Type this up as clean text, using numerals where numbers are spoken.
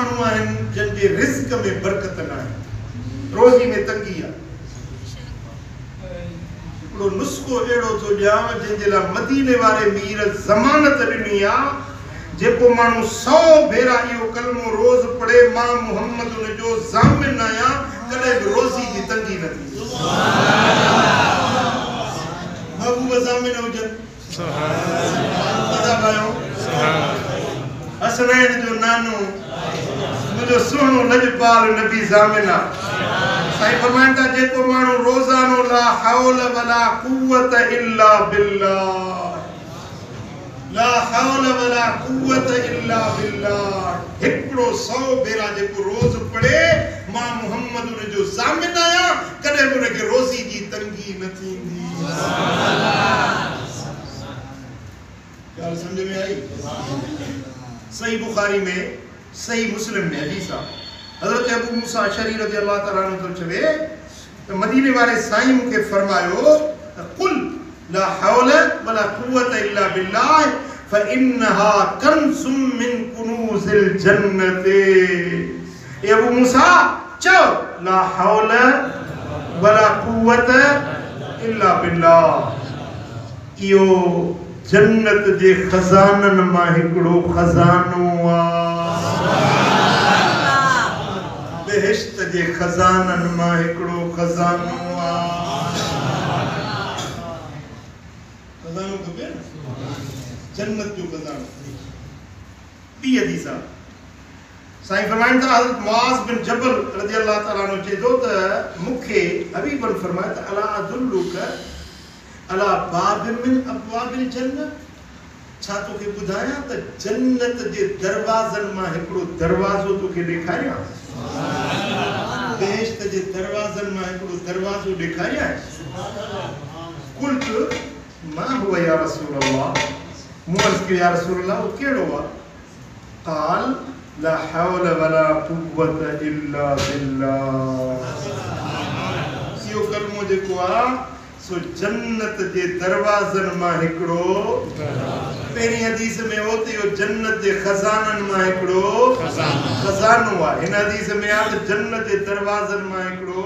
मानू आहिनि जिन जे रिज़्क में बरकत न आहे, रोज़ी में तंगी आहे। हिकिड़ो नुस्ख़ो अहिड़ो थो ॾियां जिन जे लाइ मदीने वारे मीर ज़मानत ॾिनी आहे, जेको माण्हू 100 भेरा इहो कलमो रोज़ पढ़े, मां मुहम्मद उन जो ज़ामिन आहियां, कॾहिं बि रोज़ी जी तंगी न थींदी। महबूब ज़ामिन हुजनि, हसनैन जो नानो मुंहिंजो सुहिणो लजपाल नबी ज़ामिन आहे। साईं फरमाइनि था जेको माण्हू रोज़ानो ला हौल वला कुव्वत इल्ला बिल्लाह, ला हौल वला कुव्वत इल्ला बिल्लाह, हिकिड़ो 100 भेरा जेको रोज़ पढ़े, मां मुहम्मद उन जो ज़ामिन आहियां, कॾहिं बि उनखे रोज़ी जी तंगी न थींदी। ॻाल्हि सम्झ में आई? सही बुखारी में, सही मुस्लिम में हदीस आहे, हज़रत अबू मूसा अशरी रज़ी अल्लाह तआला अन्हु तो चवे त मदीने वारे साईं मूंखे फरमायो त कुल ला हौल वला कुव्वत इल्ला बिल्लाह फइन्नहा कंज़ुम मिन कुनूज़िल जन्नत। ए अबू मूसा चओ ला हौल वला कुव्वत इल्ला बिल्लाह, इहो जन्नत जे खजानन मां हिकिड़ो खजानो आहे, बेहिश्त जे खजानन मां हिकिड़ो खजानो आहे। खजानो खपे न, जन्नत जो खजानो। ॿी हदीस आहे, साईं फरमाइनि था हज़रत मुआज़ बिन जबल रज़ी अल्लाह तआला अन्हु चए थो त मूंखे हबीबन फरमाया त अला अदुल्लुक अला बाबिन मिन अबवाबिल जन्नत, छा तोखे ॿुधायां त जन्नत जे दरवाज़नि मां हिकिड़ो दरवाज़ो तोखे ॾेखारियां, बेहिश्त जे दरवाज़नि मां हिकिड़ो दरवाज़ो ॾेखारियां। कुल्तु मा हुआ या रसूल अल्लाह, मूं अर्ज़ कयो या रसूल अल्लाह उहो कहिड़ो आहे? क़ाल ला हौल वला कुव्वत इल्ला बिल्लाह, इहो कलमो जेको आहे सो जन्नत जे दरवाज़नि मां हिकिड़ो, पहिरीं हदीस में हो त इहो जन्नत जे खजाननि मां हिकिड़ो खजानो आहे, हिन हदीस में आहे त जन्नत जे दरवाज़नि मां हिकिड़ो